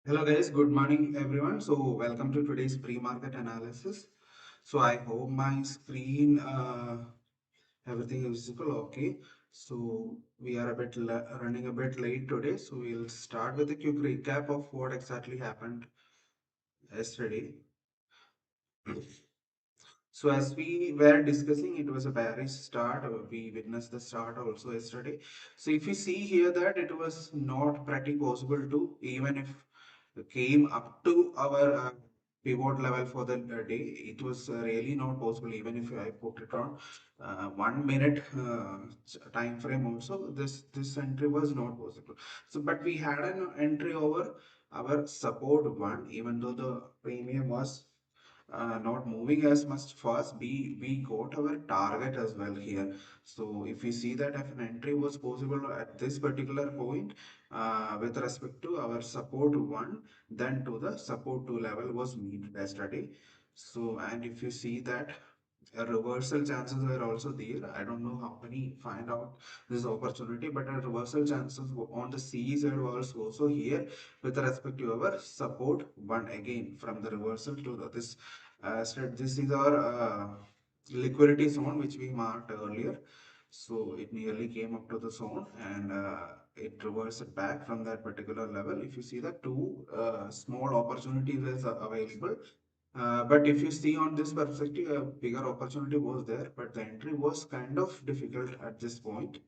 Hello guys, good morning everyone. So welcome to today's pre-market analysis. So I hope my screen everything is visible. Okay. So we are running a bit late today. So we'll start with a quick recap of what exactly happened yesterday. So as we were discussing, it was a bearish start. We witnessed the start also yesterday. So if you see here that it was not pretty possible to, even if it came up to our pivot level for the day, it was really not possible. Even if I put it on 1 minute time frame also, this entry was not possible. So but we had an entry over our support one, even though the premium was not moving as much fast, we got our target as well here. So if we see that if an entry was possible at this particular point with respect to our support one, then to the support two level was meet yesterday. So and if you see that a reversal chances were also there. I don't know how many find out this opportunity, but a reversal chances on the C side was also here with respect to our support one again from the reversal to this this is our liquidity zone which we marked earlier. So it nearly came up to the zone and it reversed back from that particular level. If you see that two small opportunities is available, but if you see on this perspective, a bigger opportunity was there, but the entry was kind of difficult at this point.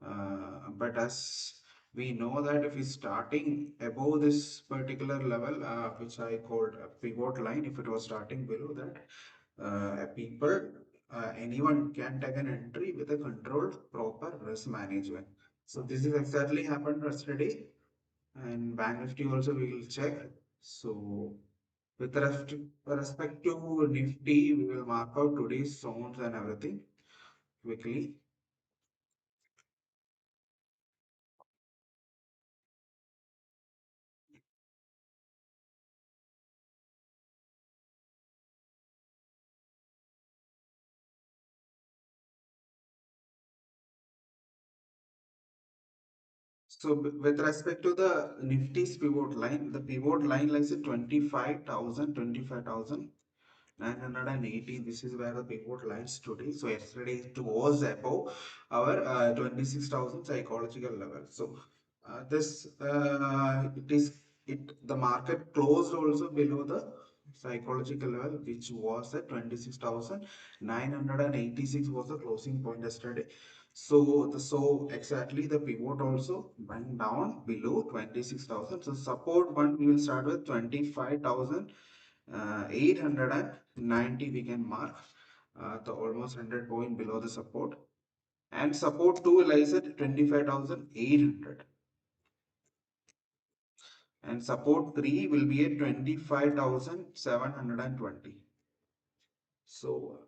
But as we know that if it's starting above this particular level, which I called a pivot line, if it was starting below that, anyone can take an entry with a controlled proper risk management. So this is exactly happened yesterday, and Bank Nifty also we will check. So with respect to Nifty, we will mark out today's zones and everything quickly. So with respect to the Nifty's pivot line, the pivot line lies at 25,980. This is where the pivot lines today. So yesterday it was above our 26,000 psychological level. So this it is it the market closed also below the psychological level, which was at 26,986 was the closing point yesterday. So exactly the pivot also went down below 26,000. So support one we will start with 25,000 890 we can mark the almost 100 point below the support, and support 2 lies at 25,800, and support 3 will be at 25,720. So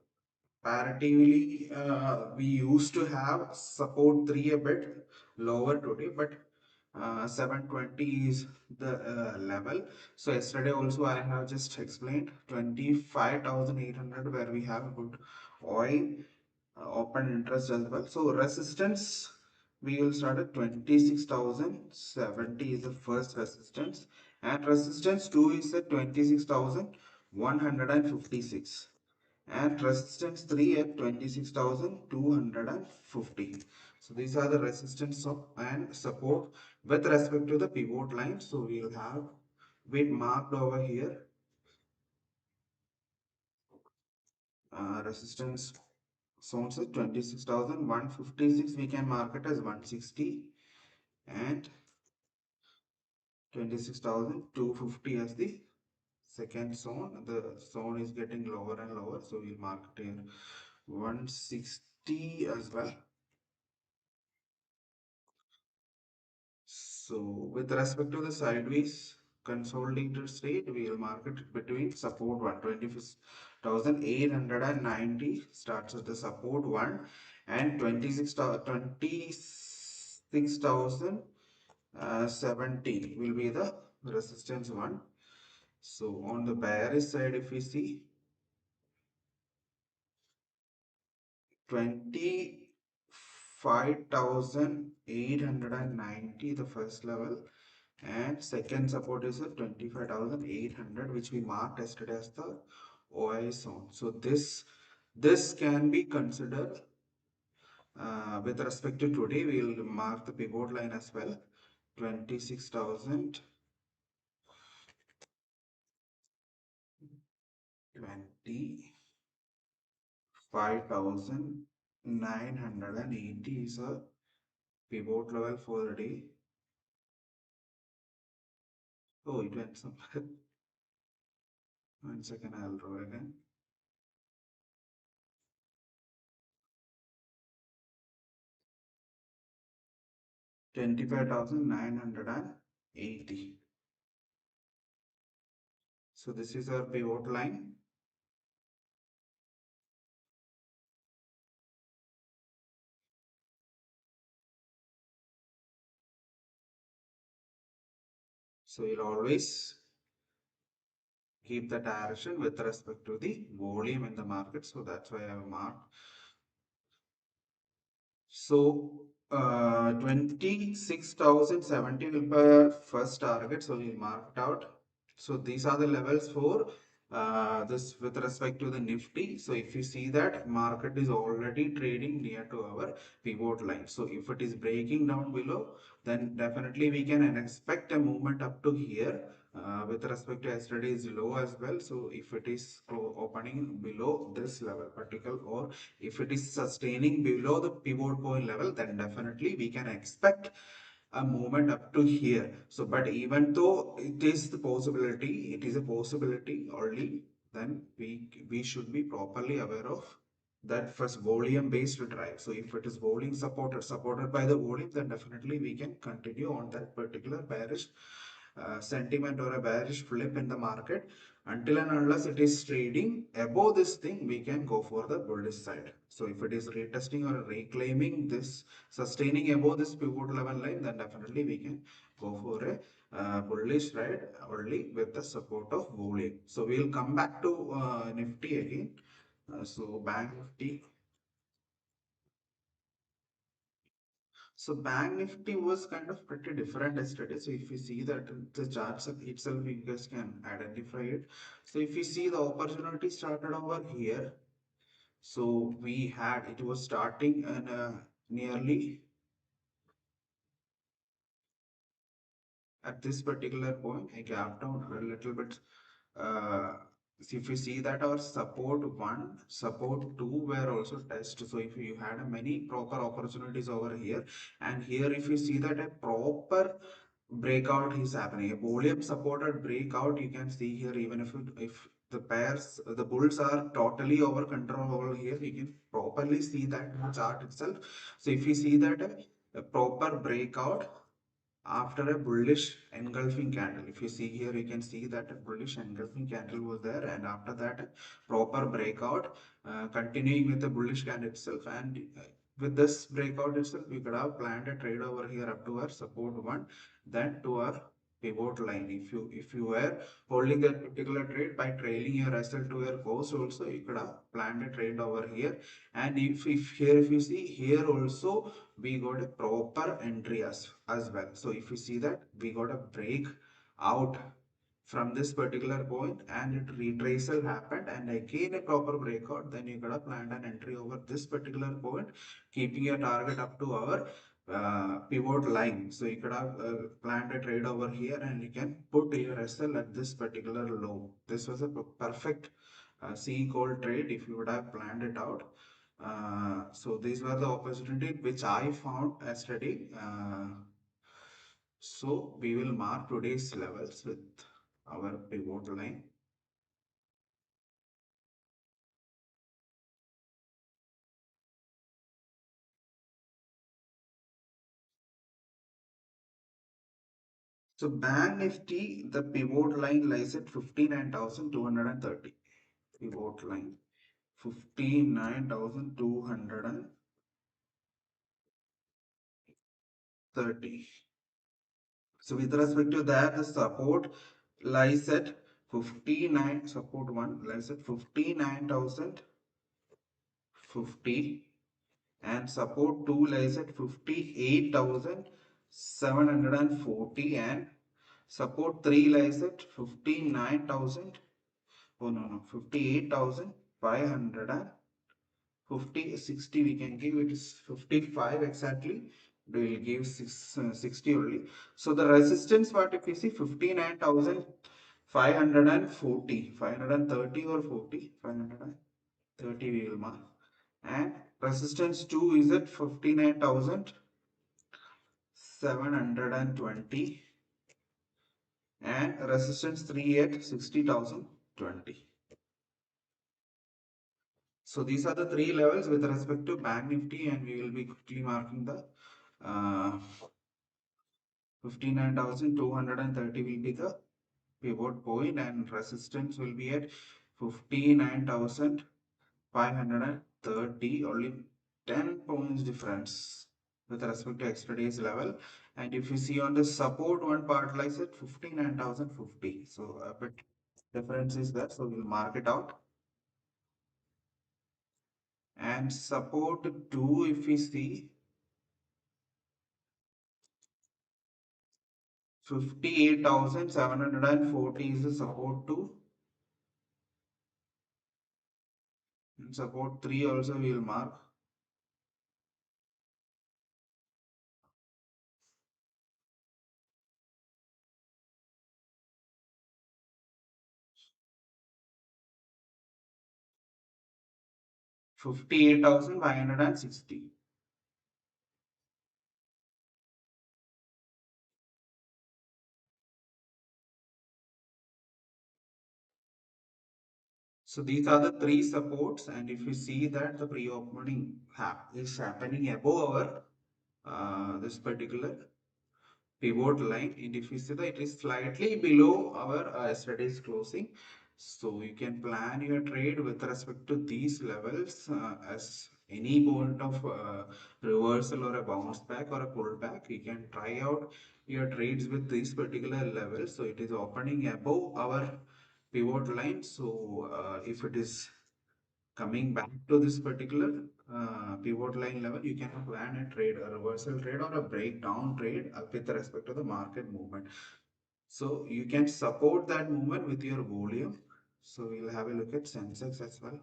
comparatively, we used to have support 3 a bit lower today, but 720 is the level. So yesterday also I have just explained 25,800 where we have good oil open interest as well. So resistance we will start at 26,070 is the first resistance, and resistance 2 is at 26,156, and resistance 3 at 26,250. So these are the resistance of and support with respect to the pivot line. So we will have bit marked over here resistance zones at 26,156, we can mark it as 160, and 26,250 as the second zone. The zone is getting lower and lower, so we'll mark it here 160 as well. So with respect to the sideways consolidated state, we will mark it between support 126,890 starts at the support one, and 26,070 will be the resistance one. So on the bearish side, if we see 25,890 the first level, and second support is at 25,800, which we marked yesterday as the OI zone. So this can be considered with respect to today. We will mark the pivot line as well, 26,000, 25,980 is a pivot level for the day. Oh, it went somewhere. 1 second, I'll draw again. 25,980. So this is our pivot line. So you'll always keep the direction with respect to the volume in the market. So that's why I have marked. So 26,070 will be our first target. So we'll mark it out. So these are the levels for this with respect to the Nifty. So if you see that market is already trading near to our pivot line. So if it is breaking down below, then definitely we can expect a movement up to here. With respect to yesterday's low as well. So if it is opening below this level particular, or if it is sustaining below the pivot point level, then definitely we can expect a movement up to here. So but even though it is a possibility only, then we should be properly aware of that first volume based drive. So if it is volume supported by the volume, then definitely we can continue on that particular bearish sentiment or a bearish flip in the market. Until and unless it is trading above this thing, we can go for the bullish side. So if it is retesting or reclaiming this, sustaining above this pivot level line, then definitely we can go for a bullish ride only with the support of volume. So we'll come back to Nifty again. So Bank Nifty. So Bank Nifty was kind of pretty different yesterday. So if you see that the charts itself, you guys can identify it. So if you see the opportunity started over here. So we had, it was starting and nearly at this particular point, I gapped down a little bit. So if you see that our support 1, support 2 were also tested. So if you had a many proper opportunities over here, and here if you see that a proper breakout is happening, a volume supported breakout, you can see here, even if the pairs, the bulls are totally over control over here, you can properly see that in the chart itself. So if you see that a proper breakout after a bullish engulfing candle, if you see here, you can see that a bullish engulfing candle was there, and after that proper breakout, continuing with the bullish candle itself, and with this breakout itself we could have planned a trade over here up to our support 1, then to our pivot line. If you were holding that particular trade by trailing your SL to your cost also, you could have planned a trade over here. And if you see here also, we got a proper entry as well. So if you see that we got a break out from this particular point, and it retracel happened and again a proper breakout, then you gotta plan an entry over this particular point, keeping your target up to our pivot line. So you could have planned a trade over here, and you can put your SL at this particular low. This was a perfect C call trade if you would have planned it out. So these were the opportunity which I found yesterday. So we will mark today's levels with our pivot line. So Bank Nifty, the pivot line lies at 59,230. Pivot line 59,230. So with respect to that, the support lies at 59, support 1 lies at 59,050, and support 2 lies at 58,740, and Support 3 lies at 59,000. Oh no, 58,500 and 50, 60 we can give, it is 55 exactly. We will give 60 only. So the resistance part, if you see 59,540, 530 or 40, 530 we will mark. And resistance 2 is at 59,720 and resistance 3 at 60,020. So these are the three levels with respect to Bank Nifty, and we will be quickly marking the 59,230 will be the pivot point, and resistance will be at 59,530, only 10 points difference with respect to yesterday's level. And if you see on the support, one part lies at 59,050. So a bit difference is there. So we'll mark it out. And support 2, if we see 58,740 is the support 2, and support 3 also we will mark 58,560. So these are the three supports, and if you see that the pre-opening is happening above our this particular pivot line, and if you see that it is slightly below our yesterday's closing, so you can plan your trade with respect to these levels as any point of reversal or a bounce back or a pullback. You can try out your trades with these particular levels. So it is opening above our pivot line. So if it is coming back to this particular pivot line level, you can plan a trade, a reversal trade or a breakdown trade with respect to the market movement. So you can support that movement with your volume. So we'll have a look at Sensex as well.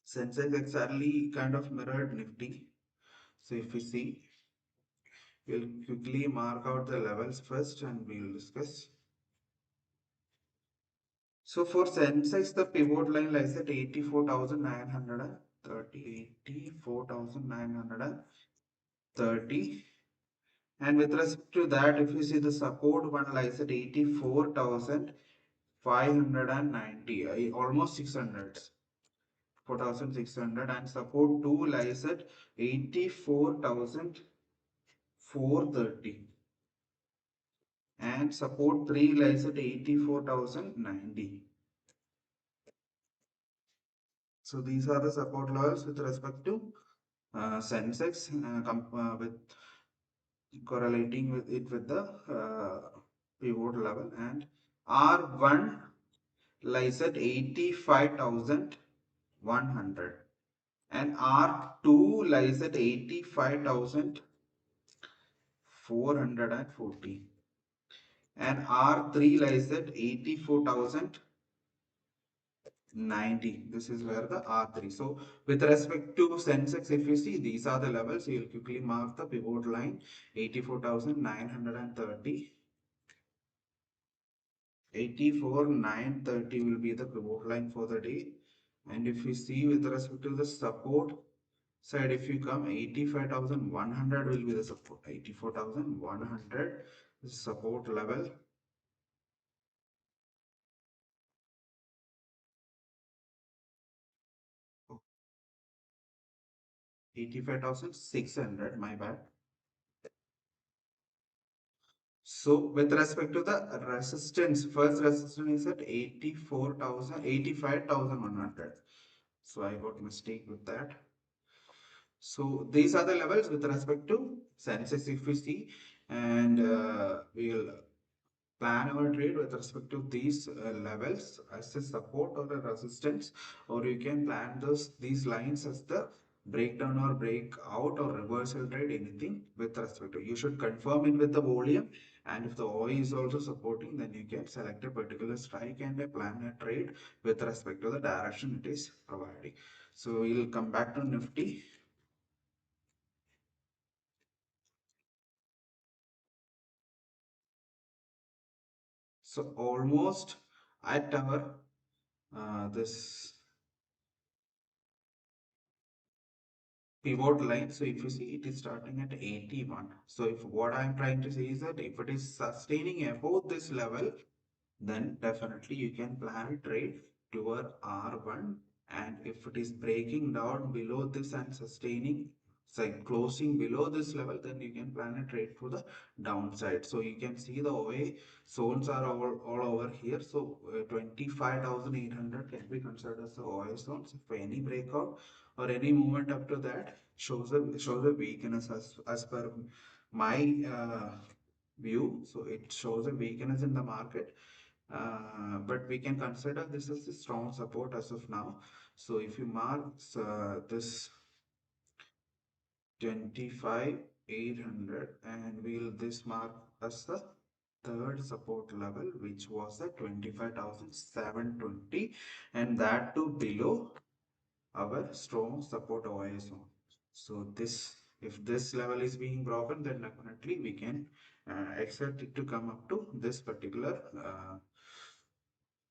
Sensex exactly kind of mirrored Nifty. So if we see, we'll quickly mark out the levels first and we'll discuss. So for Sensex, the pivot line lies at 84,930, 84,930. And with respect to that, if you see the support one lies at 84,590, almost 600, 4,600, and support 2 lies at 84,430, and support 3 lies at 84,090. So these are the support levels with respect to Sensex, with correlating with it with the pivot level, and R1 lies at 85,100 and R2 lies at 85,440 and R3 lies at 84,090. This is where the R3. So with respect to Sensex, if you see, these are the levels. You will quickly mark the pivot line 84,930. 84,930 will be the pivot line for the day. And if we see with respect to the support side, if you come, 85,100 will be the support. 84,100 support level. 85,600, my bad. So with respect to the resistance, first resistance is at 84,000, 85,100. So I got mistake with that. So these are the levels with respect to Sensex, if we see, and we'll plan our trade with respect to these levels as a support or a resistance, or you can plan these lines as the breakdown or breakout or reversal trade, anything with respect to. You should confirm it with the volume, and if the OI is also supporting, then you can select a particular strike and plan a trade with respect to the direction it is providing. So we'll come back to Nifty. So almost at our this pivot line. So if you see, it is starting at 81. So if what I'm trying to say is that if it is sustaining above this level, then definitely you can plan a trade toward R1. And if it is breaking down below this and sustaining, say closing below this level, then you can plan a trade for the downside. So you can see the OA zones are all over here. So 25,800 can be considered as the OA zones. If any breakout or any movement up to that shows a weakness as per my view. So it shows a weakness in the market, but we can consider this as a strong support as of now. So if you mark this 25,800, and we'll this mark as the third support level, which was the 25,720, and that too below our strong support OI zone. So this, if this level is being broken, then definitely we can expect it to come up to this particular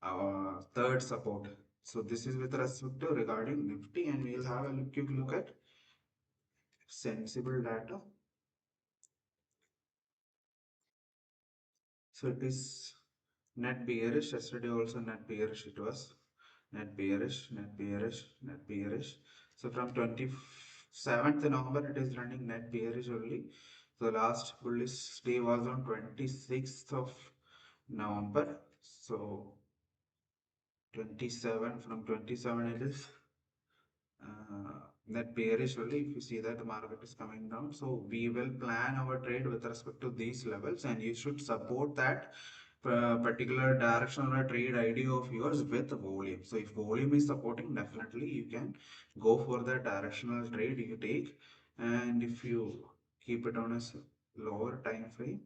our third support. So this is with respect to regarding Nifty, and we'll have a quick look at sensible data. So it is net bearish. Yesterday also net bearish it was. Net bearish, net bearish, net bearish. So from 27th November it is running net bearish only. So last bullish day was on 26th of November. So 27, from 27 it is that bearish only. If you see that the market is coming down, so we will plan our trade with respect to these levels, and you should support that particular direction or trade idea of yours with volume. So if volume is supporting, definitely you can go for the directional trade you take. And if you keep it on a lower time frame,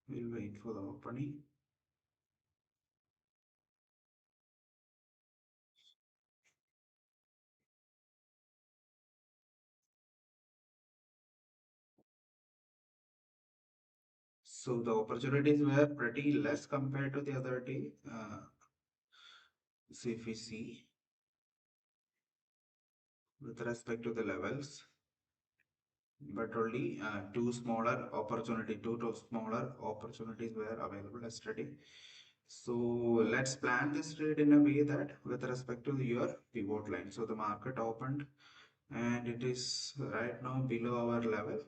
we'll wait for the opening. So the opportunities were pretty less compared to the other day. So if we see with respect to the levels, but only two smaller opportunities were available yesterday. So let's plan this trade in a way that with respect to your pivot line. So the market opened and it is right now below our level.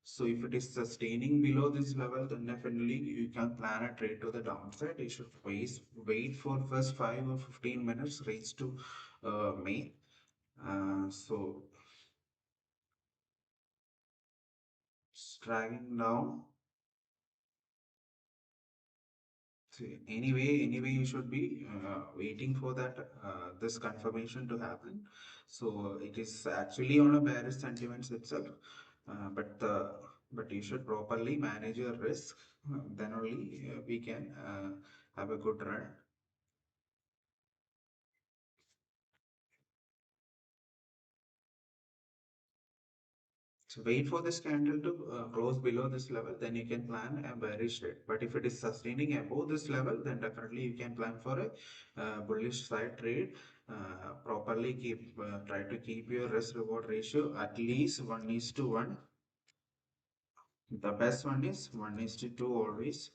So if it is sustaining below this level, then definitely you can plan a trade to the downside. You should wait for first 5 or 15 minutes raise to May. So it's dragging down. So anyway, you should be waiting for that this confirmation to happen. So it is actually on a bearish sentiments itself, but you should properly manage your risk. Then only we can have a good run. So wait for this candle to close below this level, then you can plan a bearish trade. But if it is sustaining above this level, then definitely you can plan for a bullish side trade. Properly try to keep your risk reward ratio at least 1:1. The best one is 1:2 always.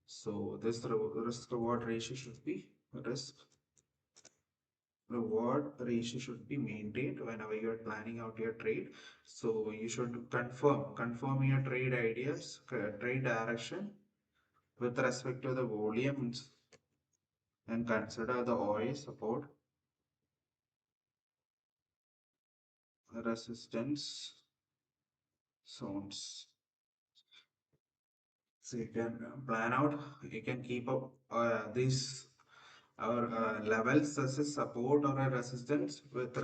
So this risk reward ratio should be risk reward ratio should be maintained whenever you are planning out your trade. So you should confirm your trade ideas, trade direction with respect to the volumes, and consider the OI support, resistance zones. So you can plan out, you can keep up these our levels as a support or a resistance with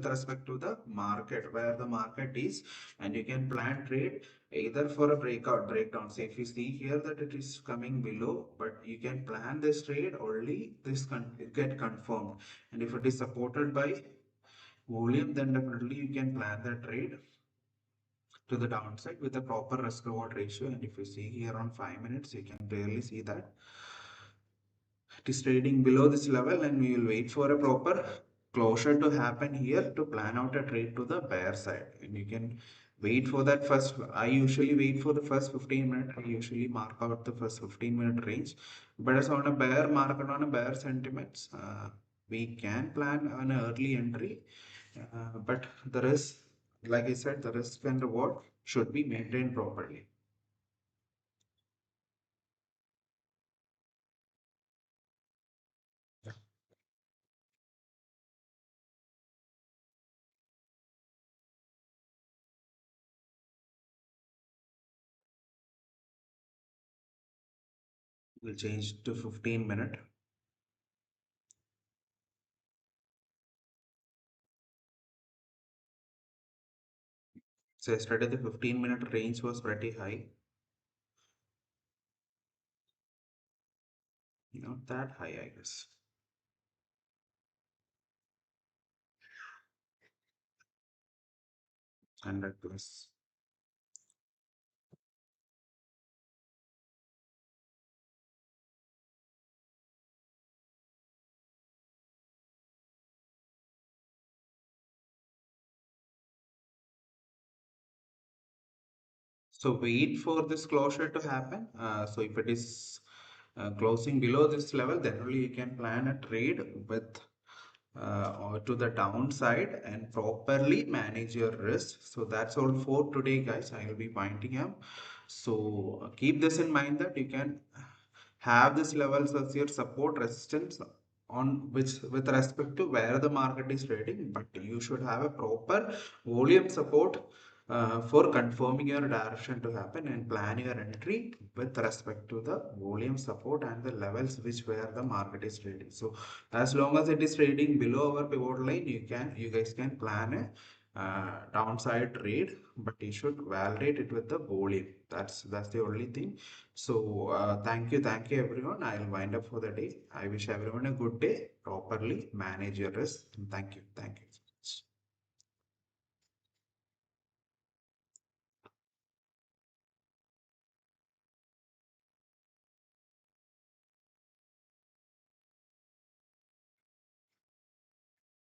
respect to the market, where the market is, and you can plan trade either for a breakout breakdown. So if you see here that it is coming below, but you can plan this trade only this get confirmed, and if it is supported by volume, then definitely you can plan the trade to the downside with a proper risk reward ratio. And if you see here on 5 minutes, you can clearly see that it is trading below this level, and we will wait for a proper closure to happen here to plan out a trade to the bear side. And you can wait for that first. I usually wait for the first 15 minutes. I usually mark out the first 15-minute range. But as on a bear market, on a bear sentiments, we can plan an early entry. But the risk, like I said, the risk and reward should be maintained properly. We'll change to 15 minute. So yesterday the 15-minute range was pretty high. Not that high, I guess. 100 plus. So wait for this closure to happen. So if it is closing below this level, then only you can plan a trade with or to the downside and properly manage your risk. So that's all for today, guys. I will be winding up. So keep this in mind that you can have this levels as your support resistance on which with respect to where the market is trading, but you should have a proper volume support for confirming your direction to happen and plan your entry with respect to the volume support and the levels which where the market is trading. So as long as it is trading below our pivot line, you guys can plan a downside trade, but you should validate it with the volume. That's the only thing. So thank you everyone. I'll wind up for the day. I wish everyone a good day. Properly manage your risk. Thank you. Thank you.